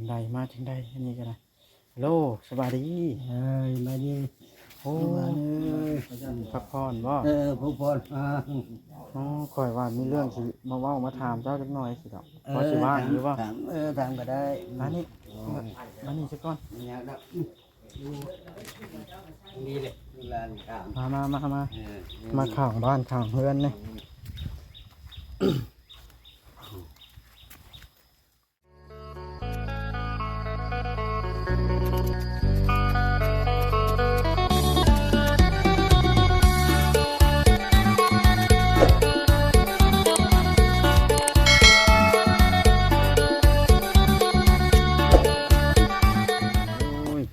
ใดมาถึงใดอันนี้ก็ได้ฮัลโหลสบายดีมาดีโอ้มาเลย พักผ่อนบ่ผู้พรมาอ๋อข่อยว่ามีเรื่องสิมาเว้ามาถามเจ้าจักหน่อยสิดอกพอสิว่างอยู่บ่ถามถามก็ได้มานี่มานี่ซะก่อน อยากได้นี่เลยลานถามมาข้างบ้านข้างเฮือนนี่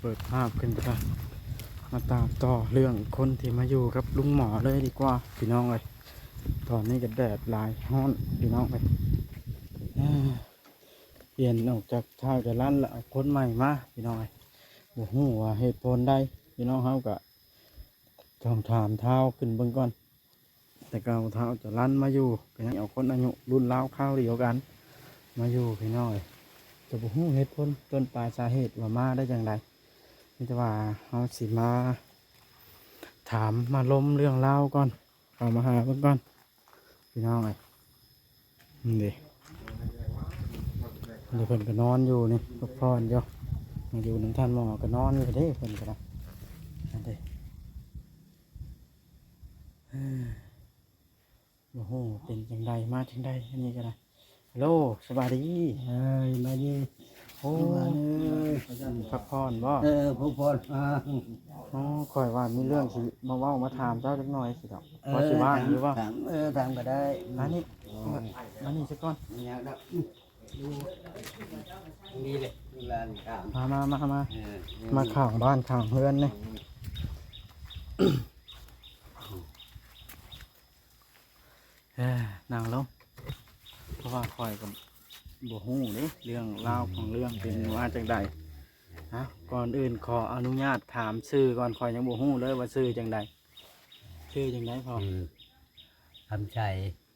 เปิดภาพขึ้นไปมาตามต่อเรื่องคนที่มาอยู่กับลุงหมอเลยดีกว่าพี่น้องเลยตอนนี้ก็แดดลายฮ้อนพี่น้องเลยเปลี่ยนออกจากท่าจะลั่นแล้วเอาคนใหม่มาพี่น้องเลยบ่ฮู้ว่าเหตุผลใดพี่น้องเขาก็ต้องถามเท้าขึ้นเบื้องก่อนแต่ก็เอาเท้าจะลั่นมาอยู่ก็ยังเอาคนอายุรุ่นราวข้าวเดียวกันมาอยู่พี่น้องเลยจะบ่ฮู้เหตุผลต้นปลายสาเหตุว่ามาได้อย่างไรนี่แต่ว่าเขาสิมาถามมาล้มเรื่องเล่าก่อนเอามาหาเพื่อนก่อนพี่น้องไงนี่เดี๋ยวเพิ่นก็นอนอยู่นี่พักผ่อนอยู่มาอยู่น้ำท่านหมอก็นอนอยู่เด้เพิ่นก็ได้นั่นเด้โอ้โหเป็นจังใดมาจังใดอันนี้ก็ได้ฮัลโหลสบายดีมาดีโอ้พักผ่อนบ่ผู้พรมาอ๋อข่อยว่ามีเรื่องสิมาเว้ามาถามเจ้าจักหน่อยสิดอกพอสิว่างอยู่บ่ถามก็ได้มานี่มานี่ซะก่อน อยากได้นี่เลยลานถามมาข้างบ้านข้างเฮือนนี่นั่งลงเพราะว่าข่อยกับบ่ฮู้นี่เรื่องราวของเรื่องเป็นว่าจังใดฮะก่อนอื่นขออนุญาตถามชื่อก่อนข่อยยังบ่ฮู้เลยว่าชื่อจังใดชื่อจังใดพอคำใจ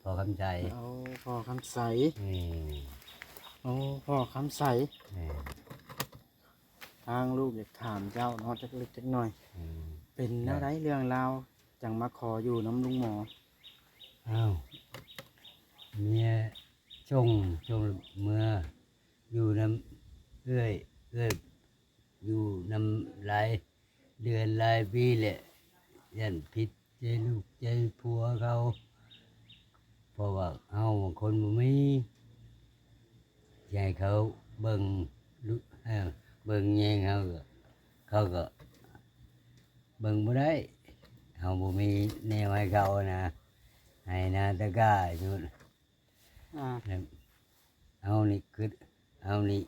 พอคำใจเอาพ่อคำใสโอ้พ่อคำใสทางลูกอยากถามเจ้าเนาะจักเล็กจักหน่อยเป็นอะไรเรื่องราวจังมาขออยู่น้ำลุงหมออ้าวเมียจงเมื่ออยู่น้ำเอื้อยอยู่น้ำหลายเดือนหลายปีแหละยันพิษใจลูกใจผัวเขาเพราะว่าเอาคนบ่มีใจเขาเบิ่งลูกเบิ่งแยงเขาก็เบิ่งบ่ได้เขาบ่มีแนวให้เขานะให้นาตะกร้าอยู่เอานี่คือเอานี่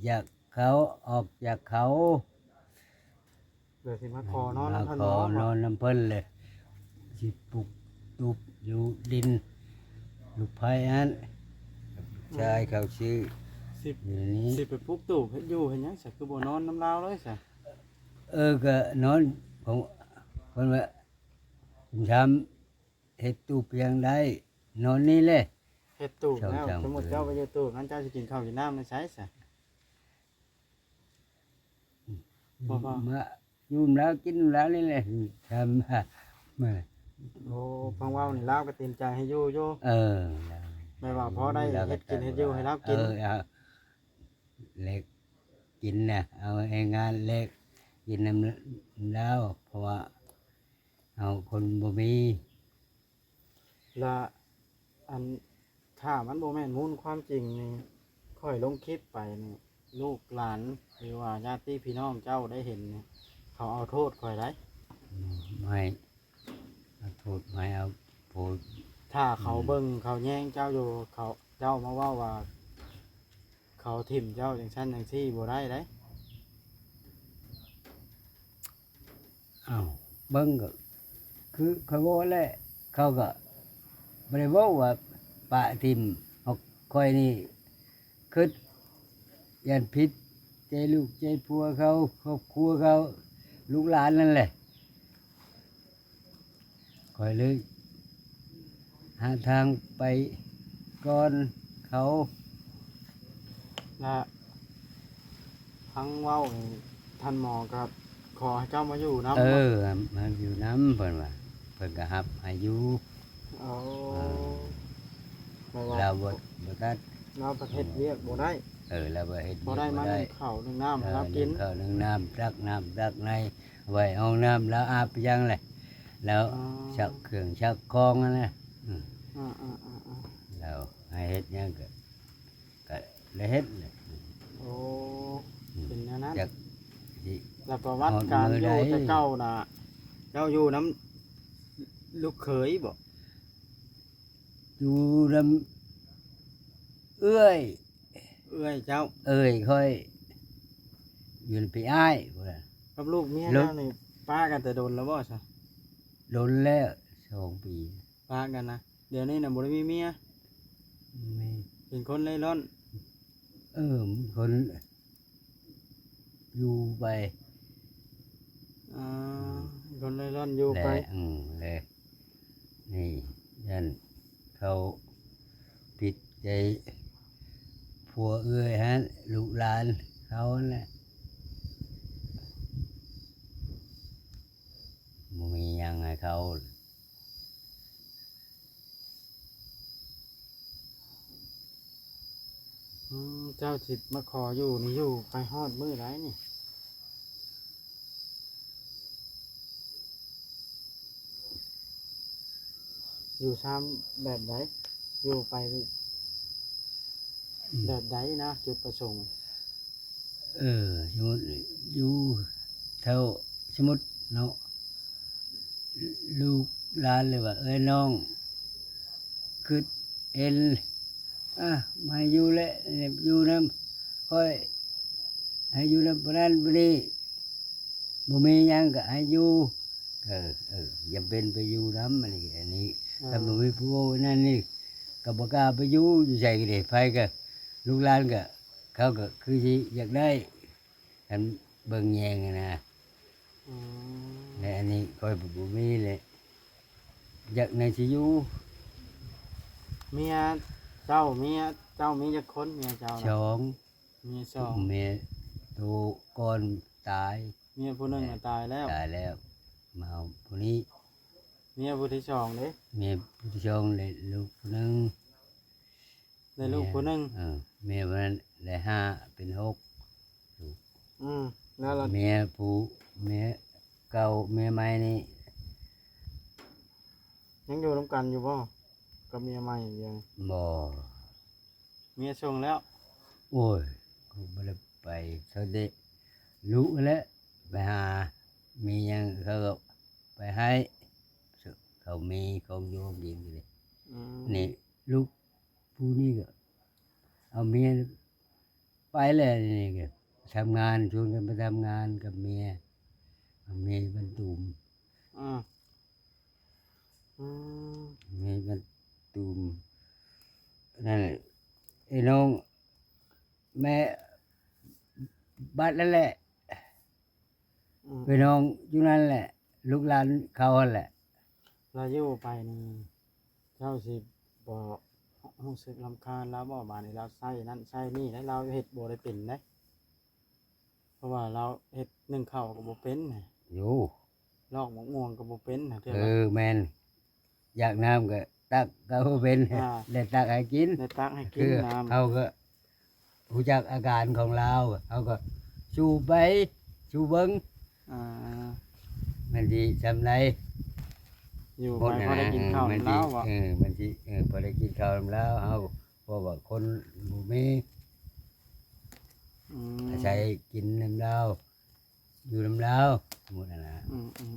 จากเขาออกจากเขาเดี๋ยวสิมาขอนอนน้ำเพิ่น ขอนอนน้ำเพิ่นเลยสิปลุกตุบอยู่ดินลูกไผ่อันชายเขาชื่ออยู่นี้สิไปปลุกตู่อยู่เห็นยังสักคือบ่นอนน้ำลาวเลยสักก็นอนผมคนว่าผมทำเห็ดตูบยังได้นอนนี่เลยเฮ็ดตู่แล้วสมมุติเจ้าไปเฮ็ดตู่งั้นเจ้าสิกินข้าวกินน้ำในไสสักมาอยู่แล้วกินแล้วนี่เลยทำมาโอ้ฟังเว้านี่ลาวก็เต็มใจให้อยู่ไม่ว่าพอได้เฮ็ดกินเฮ็ดอยู่ให้ลาวกินเล็กกินนะเอาให้งานเล็กกินน้ำแล้วเพราะว่าเอาคนบ่มีละอันถ้ามันบ่แม่นมูลความจริงนี่ค่อยลงคลิปไปนี่ลูกหลานหรือว่าญาติพี่น้องเจ้าได้เห็นเขาเอาโทษค่อยได้ไม่เอาโทษไม่เอาพูดถ้าเขาเบิ่งเขาแย่งเจ้าอยู่เขาเจ้ามาว่าเขาถิ่มเจ้าอย่างชั้นอย่างที่บ่ได้เด้อ้าวเบิ่งก็คือเขาบอกแหละเขาก็ไม่ได้บอกว่าปะทิมเอาคอยนี่คือยันพิษใจลูกใจผัวเขาครอบครัวเขาลูกหลานนั่นแหละคอยเลยหาทางไปก่อนเขา และทั้งเว้านี่ท่านหมอก็ขอให้เจ้ามาอยู่นำ มาอยู่น้ำเพิ่นว่าเพิ่นก็รับให้อยู่ เอา เออ ไม่ว่า เราบ่ตัด เราประเทศเวียกบ่ได้ เราบ่เฮ็ด บ่ได้มานึ่งข้าวนึ่งน้ำให้เรากิน ข้าวนึ่งน้ำรักในไว้ห้องน้ำแล้วอาบยังแหละแล้วชักเครื่องชักคองนั่นแหละ อ่า แล้วให้เฮ็ดหยังก็ได้เฮ็ดเลย โอ้เป็นอย่างนั้น จักสิ แล้วประวัติการอยู่แต่เก่าน่ะเจ้าอยู่น้ำลูกเขยบ่ อยู่นำเอื้อย เอ้ยเจ้า ค่อยอยู่นำพี่อ้ายพุ่นน่ะ กับลูกเมีย ลูก เจ้านี่ป้ากันแต่โดนแล้วบ่ซะ โดนแล้ว2 ปี ป้ากันนะเดี๋ยวนี้น่ะบ่ได้มีเมีย ไม่ เป็นคนเล่ร่อน มันคนอยู่ไป อ่าคนเล่ร่อนอยู่ไป เลยนี่ยันเขาผิดใจผัวเอื้อยฮะลูกหลานเขาแหละบ่มีหยังให้เขา เจ้าสิมาขออยู่นี่อยู่ไปฮอดมื้อไรนี่อยู่ซ้ำแบบไหนอยู่ไปแบบไหนนะจุดประสงค์ สมมุติอยู่เท่าสมมุติเนาะลูกหลานเลยว่าน้องคือเอ็นมาอยู่แล้วอยู่นำค่อยให้อยู่นำปานนั้นปานนี้บ่มีหยังก็ให้อยู่อย่าเป็นไปอยู่นำอันนี้ถ้าบ่มีผู้นั่นนี่ก็บ่กล้าไปอยู่ไสก็ได้ไปก็ลูกหลานก็เขาก็คือสิอยากได้อันเบิ่งแยงอะนะ และอันนี้ค่อยบ่มีเลยอยากในสิอยู่ เมียเจ้ามีจักคนเมียเจ้า ส น่ะ อง เมียสอง แม่ตัวก่อนตาย เมียผู้หนึงน่ะตายแล้ว มาเอาผู้นี้ เมียผู้ที่สองเด้ แม่ผู้ที่สองได้ลูกผู้หนึง ได้ลูกผู้หนึง แม่วันนั้นได้5เป็น6 แล้วเรา แม่เก่าแม่ใหม่นี่ ยังอยู่ร่วมกันอยู่บ่กับเมียใหม่อย่างเดียว บ่ เมียส่งแล้ว โอ้ยกูบ่ได้ไปเขาได้รู้แล้วไปหามีหยังเขาก็ไปให้เขามีของโยมดีเลย นี่ลูกผู้นี้ก็เอาเมียไปเลยนี่ก็ทำงานชวนกันไปทำงานกับเมียเอาเมียบรรทุม อืมอืม เมียบรรทุมนั่นแหละไอ้น้องแม่บ้านนั่นแหละไอ้น้องอยู่นั่นแหละ ลูกหลานเขาหั่นแหละ เราอยู่ไปนี่เจ้าสิบ่รู้สึกรำคาญแล้วบ่บาดนี้เราใช้นั่นใช้นี่แล้วเราเฮ็ดบ่ได้เป็นเด้เพราะว่าเราเฮ็ดนึ่งข้าวก็บ่เป็นน่ะ อยู่ ลอกมะม่วงก็บ่เป็นน่ะเทื่อ แม่นอยากน้ำก็ตักก็เป็น ได้ตักให้กิน ได้ตักให้กิ คื น อ น้ำ เขาก็รู้จักอาการของเราเขาก็ชูไปชูเบิ้ง อ่า มันสิทำไร อยู่ไปพอได้กินข้าว มัน แล้วบ่ มันสิพอได้กินข้าวแล้วเขาเพราะว่าคนบ่มี อืม อาศัยกินน้ำเราอยู่น้ำเราหมดนั่นนะ อืมอืม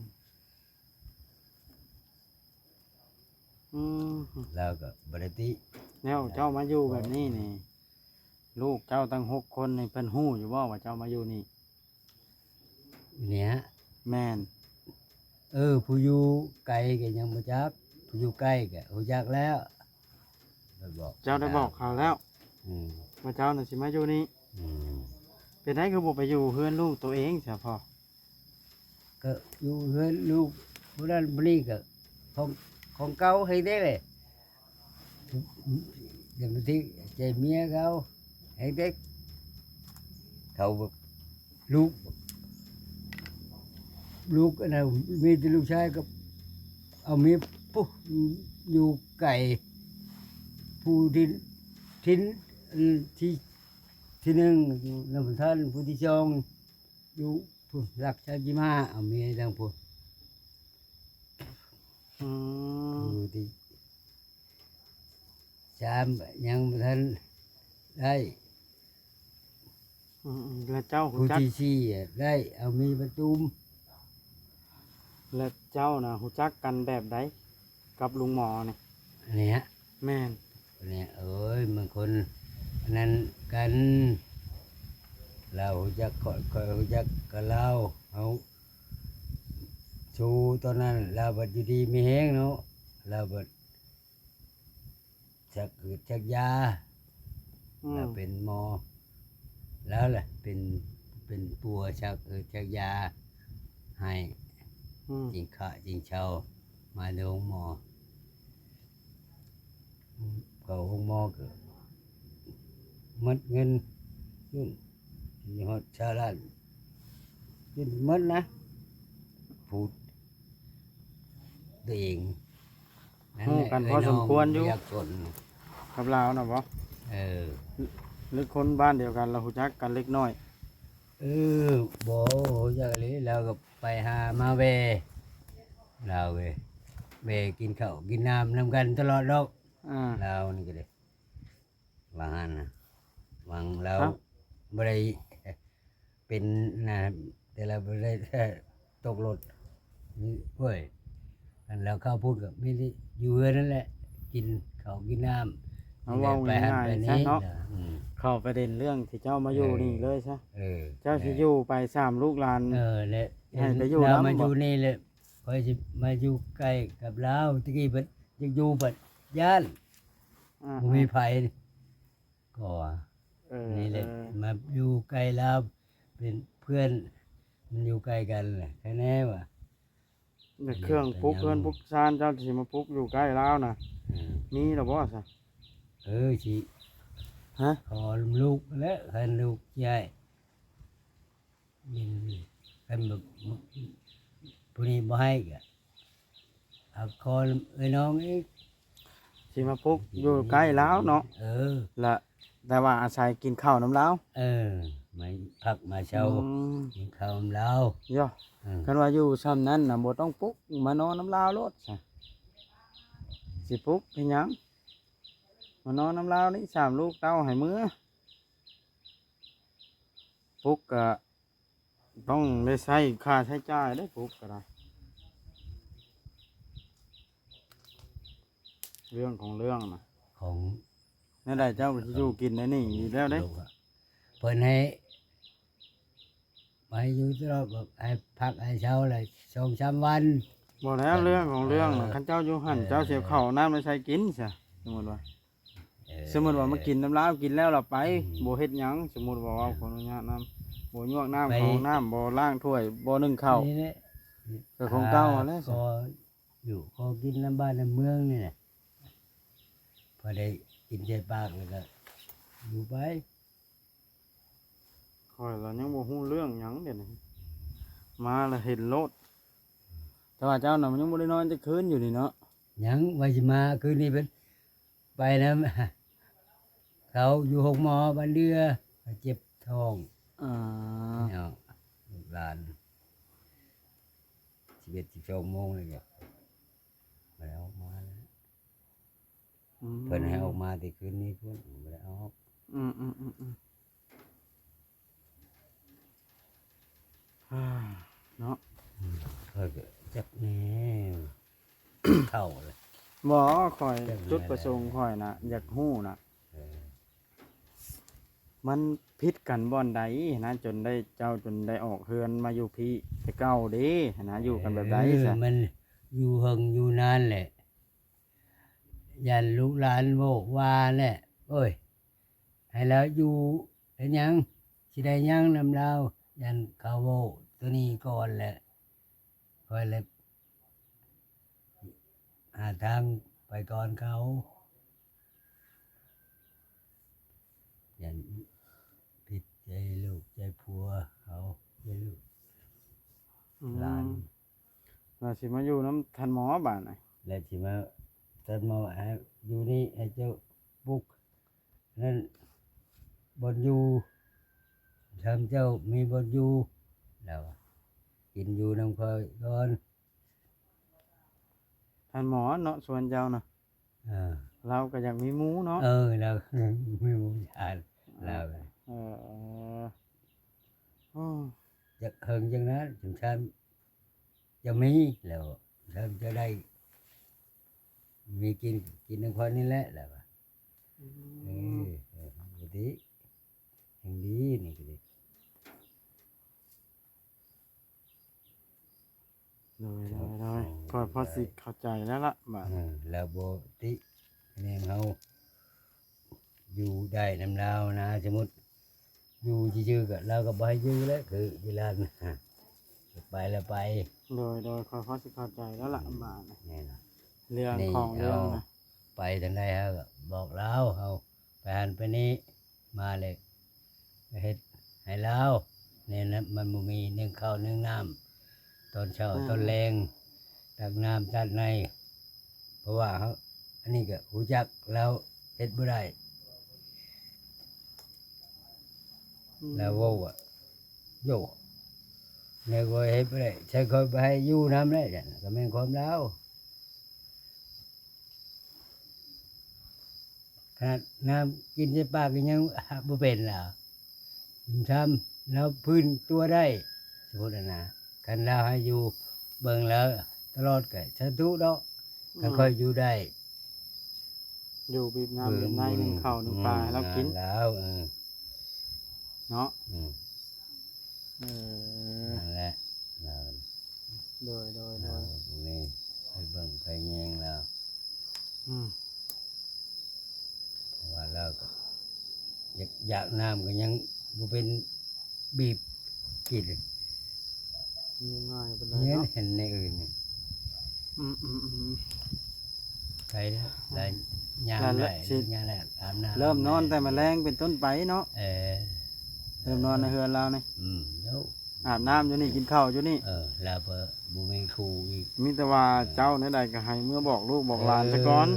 อืม เราก็บริติ แล้วเจ้ามาอยู่แบบนี้นี่ ลูกเจ้าตั้ง6 คนนี่เพิ่นฮู้อยู่บ่ว่าเจ้ามาอยู่นี่ เนี่ย แม่น ผู้อยู่ไกลก็ยังบ่จักผู้อยู่ใกล้ก็รู้จักแล้วไปบอก เจ้าได้บอกเขาแล้ว อืม ว่าเจ้าน่ะสิมาอยู่นี่ อืม เป็นไดคือบ่ไปอยู่เฮือนลูกตัวเองซะพ่อ ก็อยู่เฮือนลูกผู้นั้นผู้นี้ก็ของเก่าให้ได้เลยเดี๋ยวบางทีใจเมียเขาให้เด็ก เขาแบบลูกอันนั้นมีแต่ลูกชายก็เอาเมียปุ๊บอยู่ไก่ผู้ทิ้นที่หนึ่งอยู่นำท่านผู้ที่สองอยู่ผู้หลักชาติมาเอาเมียดังผู้ อืม ผู้ที่สามยังบ่ทันได้ แล้วเจ้าหู ผู้ จัก ที่สี่ได้เอามีประตูม แล้วเจ้าน่ะหูจักกันแบบใดกับลุงหมอนี่ อันเนี้ย แม่น อันเนี้ยเอ้ยมันคนอันนั้นกันเราจะคอยจะกับเราเอาชูตอนนั้นเราบัดอยู่ดีมีแห้งเนาะเราบัดจักยา อื เรา ม เป็นหมอแล้วแหละเป็นปัวจักยาให้ อืม จริงขะจริงเชามาโรงหมอเขาห้องหมอก็มัดเงินยุ่นยี่ห้อชาลันยุ่นมัดนะพูดตัวเองนั่น ฮู้ แหละ กันพอสมควรอยู่ อยากกด กับเราน่ะบ่ เออ หรือคนบ้านเดียวกันเราหูจักกันเล็กน้อย เออบ่จากนี้เราก็ไปหามาเวเราเวกินข้าวกินน้ำนำกันตลอดดอก อ่า เรานี่ก็เลยวางหันนะวางเรา ครับ บ่ได้เป็นนะแต่เราบ่ได้ตกรถนี่เว้ยอันเราเข้าพูดกับไม่ได้อยู่เรือนนั่นแหละ กินข้าวกินน้ำ เอาเว้า ไปหัน ง่าย ไป ๆ นี้ ซะเนาะ อืม เข้าประเด็นเรื่องที่เจ้ามาอยู่นี่เลยซะ เออ เจ้าสิอยู่ไป3ลูกหลาน เออและ ให้ไปอยู่ เรา นำ มา บ่ อยู่นี่เลยคอยสิมาอยู่ใกล้กับเราตะกี้เพิ่นอยากอยู่เพิ่นย่าน อ่า บ่มีไผก็ เออ นี่แหละ เออ มาอยู่ใกล้เราเป็นเพื่อนมันอยู่ใกล้กันแหละแค่แน่ว่ะ แต่เครื่องปลุกเพื่อนปลุกซานเจ้าสิมาปลุกอยู่ใกล้แล้วน่ะ เออ มีหรอบ่ซะ สิ ฮะ ขอลูกแล้วให้ลูกใหญ่ยินให้แบบผู้นี้บ่ให้ก็เอาขอเอ้ยน้องอีก สิมาปลุกอยู่ใกล้แล้วเนาะ เออ ละแต่ว่าอาศัยกินข้าวน้ำแล้ว เออมาพักมาเช้า อืม กินข้าวเรา ย่อ เออ คันว่าอยู่ซ้ำนั้นน่ะบ่ต้องปลุกมานอนน้ำลาวโลดซะสิปลุกเป็นหยังมานอนน้ำลาวนี่3ลูกเต้าให้มื้อปลุกก็ต้องได้ใช้ค่าใช้จ่ายได้ปลุกก็ได้เรื่องของเรื่องน่ะ ของ นั่นได้เจ้าก็สิอยู่กินในนี่อยู่แล้วเด้ ลูกอะเพิ่นให้ไปอยู่ตลอดบอกให้พักให้เช้าเลย2-3 วัน บ่แล้วเรื่องของเรื่องน่ะ เออ คันเจ้าอยู่หั่น เออ เจ้าเสียข้าวน้ำมาใช้กินซะสมมุติว่า สมมุติว่ามากินน้ำลาวกินแล้วเราไป อืม บ่เฮ็ดหยังสมมุติว่าขออนุญาตน้ำบ่ยวกน้ำ ไป ของน้ำบ่ล้างถ้วยบ่นึ่งข้าว นี่แหละ ก็ของเก่าอะแหละ ก็อยู่ก็กินน้ำบ้านน้ำเมืองนี่แหละพอได้กินใจปากแล้วก็อยู่ไป ข่อยเรายังบ่ฮู้เรื่องหยังเดี๋ยวนี้มาแล้วเห็นโลดแต่ว่าเจ้าน่ะมันยังบ่ได้นอนจักคืนอยู่นี่เนาะ ยังไว้สิมาคืนนี้เป็นไปนะเขาอยู่หกหมอบ้านเดือเขาเจ็บท้อง อ่า เนาะลูกหลาน11-12 โมงเลยเนี่ยไม่ได้ออกมาแล้ว เพิ่นให้ออกมาแต่คืนนี้เพิ่นไม่ได้ออก อืมอืมอืมอืมอ่าเนาะ เพิ่นก็จักแหน่ เข้าเลย บ่ข่อย เรื่องอะไร จุดประสงค์ข่อยน่ะอยากฮู้น่ะ เออ มันผิดกันบ่อนใดนะจนได้ออกเฮือนมาอยู่พี่แต่เก่าเด้นะอยู่กันแบบใดซะ มันอยู่เฮิงอยู่นานแหละยันลูกหลานโบอกว่าแหละโอ้ยให้แล้วอยู่เห็นหยังสิได้หยังนำเรายันเขาโว้ตัวนี้ก่อนแหละค่อยเลยหาทางไปก่อนเขายันผิดใจลูกใจ สิมาอยู่น้ำทันหมอบาดน่ะ แล้วที่มาตัดมาให้อยู่นี่ให้เจ้าปลุกนั่นบนอยู่ทำเจ้ามีบนอยู่แล้วกินอยู่น้ำคอยก่อน ทันหมอเนาะส่วนเจ้าน่ะ เออ เราก็อยากมีหมูเนาะ เราไม่รู้อ่านเรา เอออ้อ จะเฮิงจังนั้นถึงฉันจะมีแล้วฉันจะได้ มีกินน้ำคอยนี่แหละแล้วดีอย่างดีนี่ก็ดี โดยพอสิเข้าใจแล้วล่ะบาด แล้วโบติเนี่ยเขาอยู่ได้น้ำลาวนะสมมติอยู่ชื่อๆกับเราก็ไปยื้อแล้วคือเวลาไปแล้วไป โดยพอสิเข้าใจแล้วล่ะบาดน่ะ นี่นะ เรื่องของเรื่องนะ ไปทางใดเขาก็บอกเราเขาไปหันไปนี้มาเลยไปเฮ็ดให้เราเนี่ยนะมันบ่มีเนื่องข้าวเนื่องน้ำตอนเช้าตอนแรงตักน้ำตัดในเพราะว่าเขาอันนี้ก็หูจักแล้วเฮ็ดบ่ได้แล้วโว้อะโยเนี่ยก็เฮ็ดบ่ได้ใช้คนไปให้อยู่น้ำได้จ้ะก็แม่นความแล้วขนาดน้ำกินใส่ปากก็ยังบ่เป็นแล้วทำแล้วพื้นตัวได้สมมุตินะคันเราให้อยู่เบิ่งแล้วตลอดก็สาธุดอกก็ค่อยอยู่ได้ อยู่บีบน้ำบีบในหนึ่งข้าวหนึ่งปลาให้เรากิน แล้วเนาะเออ นั่นแหละเรา โดย พวกนี้ไปเบิ่งไปแยงแล้ว อืม เพราะว่าเราก็อยากน้ำก็ยังบ่เป็นบีบกิน ง่ายๆไปเลย เนี่ย เนาะ เห็นในอื่นนี่ อืม ใครได้ได้ย่าง นั่นแห ได้ ละสิ ย่างได้อาบน้ำ เริ่มนอนแต่แมาแรงเป็นต้นไปเนาะ เริ่มนอนในเฮือนเรานี่ เดี๋ยว อาบน้ำอยู่นี่กินข้าวอยู่นี่ แล้วเพิ่นบ่มีครูอีก มีแต่ว่าเจ้าในใดก็ให้เมื่อบอกลูกบอกหลานซะก่อน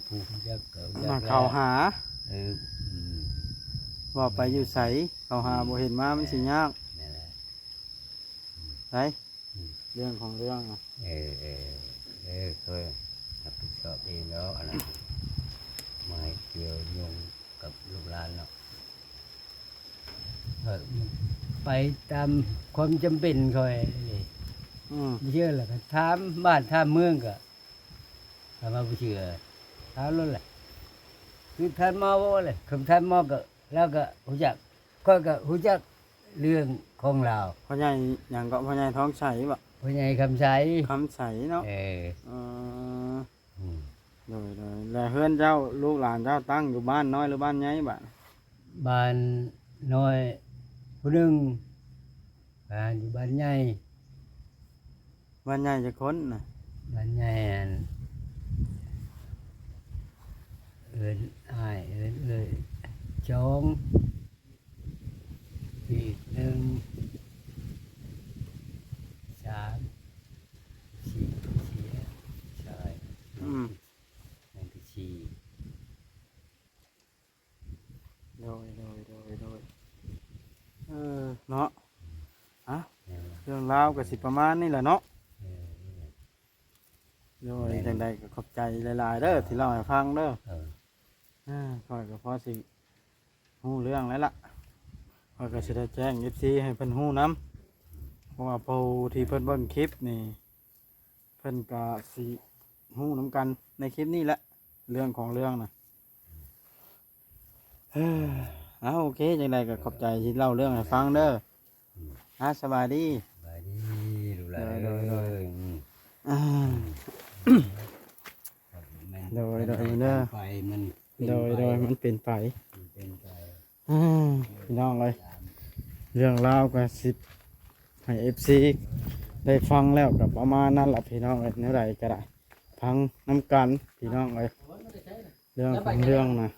ผู้จักก็จัก มาเข้าหา เอออืม ว่าไปอยู่ไสเข้าหาบ่เห็นมามันสิยาก นั่นแหละ ไสเรื่องของเรื่องน่ะ เคยรับผิดชอบเองแล้วอะไรไม่เกี่ยวโยงกับลูกหลานเนาะไปตามความจำเป็นคอยนี่ อืม ไม่เชื่อหรอกถามบ้านถามเมืองก็ถามมาไม่เชื่อถามแล้วแหละคือท่านมาว่าเลยคำท่านมาก็แล้วก็หูจักก็หูจักเรื่องของเรา พ่อใหญ่หยังก็พ่อใหญ่ท้องใสบ่ พ่อใหญ่คำใส คำใสเนาะ เออ เออ อืม โดยแล้วเฮือนเจ้าลูกหลานเจ้าตั้งอยู่บ้านน้อยหรือบ้านใหญ่บ่ะ บ้านน้อยผู้หนึ่งบ้านอยู่บ้านใหญ่ บ้านใหญ่จะคนน่ะ บ้านใหญ่อันเอิ้นอ้ายเอิ้นเลยจองอีกหนึ่งสามสี่เสียใช่ อืม นั่นคือสี่ โดยเออเนาะอ่ะ เนี่ยนะ เรื่องราวก็สิประมาณนี้แหละเนาะ เออ โดยจังใดก็ขอบใจหลายๆเด้อที่เล่าให้ฟังเด้อ เออ ค่อยก็พอสิฮู้เรื่องแล้วล่ะค่อยก็สิได้แจ้ง FC ให้เพิ่นฮู้นํเพราะว่าผู้ที่เพิ่นเบิ่งคลิปนี่เพิ่นก็สิฮู้นํกันในคลิปนี้แหละเรื่องของเรื่องน่ะโอเคจังใดก็ขอบใจที่เล่าเรื่องให้ฟังเด้อสบายดี ไปดีดูแล โดย อ่า โดยเด้อ ไปมัน โดยมันเป็นไป เป็นไป พี่น้องเลยเรื่องราวก็สิให้ FC ได้ฟังแล้วกับประมาณนั้นล่ะพี่น้องเอ้ยเท่าใดก็ได้ฟังน้ำกันพี่น้องเอ้ยเรื่องของเรื่องนะ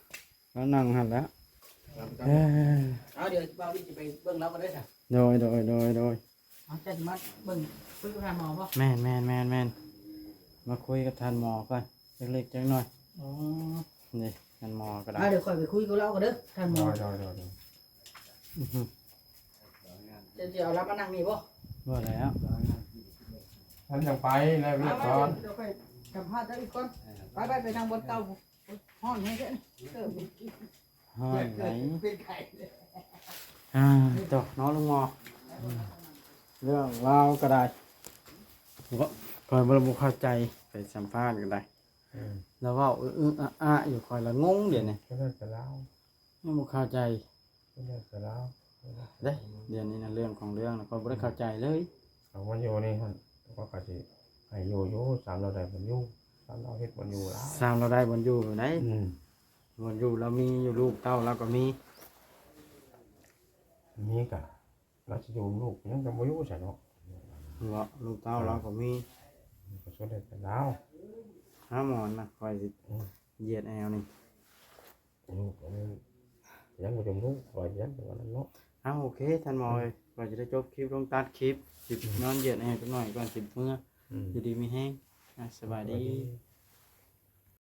แล้วนั่งหันแล้ว เอาเดี๋ยวบ่าวนี่จะไปเบิ่งเราก็ได้จ้ะ โดย เอาจะมาเบิ่ง คุยกับท่านหมอป่ะ แม่นมาคุยกับท่านหมอก่อนเล็กๆจังหน่อย อ๋อ นี่ท่านหมอก็ได้ เดี๋ยวค่อยไปคุยกับเราก็เด้อท่านหมอ รอ อื้อหือ จะเอารับมานั่งนี่ป่ะ บ่แล้ว ท่านยังไปแล้วเรียบร้อย เดี๋ยวค่อยสัมภาษณ์ได้อีกก่อนไปนั่งบนเตาห้อนให้เด้อ ห้อยไหน เป็นไข่ จบน้องลุงหมอเรื่องเล่าวก็ได้ก็คอยบ่เข้าใจไปสัมภาษณ์ก็ได้แล้วเว่าอะอยู่คอยละงงเดี๋ยวนี้ ก็ได้แต่เล่า ไม่บ่เข้าใจ ก็ได้แต่เล่า เด้เดี๋ยวนี้นะเรื่องของเรื่องนะก็บ่ได้เข้าใจเลย เอาวันอยู่นี่ท่านก็กะสิให้อยู่สามเราได้บนอยู่สามเราเฮ็ดบนอยู่แล้ว สร้างเราได้บนอยู่อยู่ไหน อืม บนอยู่เรามีอยู่ลูกเต้าเราก็มี มีกะเราจะอยู่ลูกยังจะบ่อยู่ใช่เนาะ เนาะลูกเต้าเราก็มี ก็สนได้แต่เล่า หาหมอนนะคอยสิเหยียดแอวนี่ ลูกยังบ่จมลูกปล่อยยันตัวนั้นเนาะ เอาโอเคท่านหมอเอ้ยก่อนจะได้จบคลิปลงตัดคลิปสินอนเหยียดแอวจักหน่อยก่อนสิเมื่ออยู่ดีมีแห้งสบายดี ดี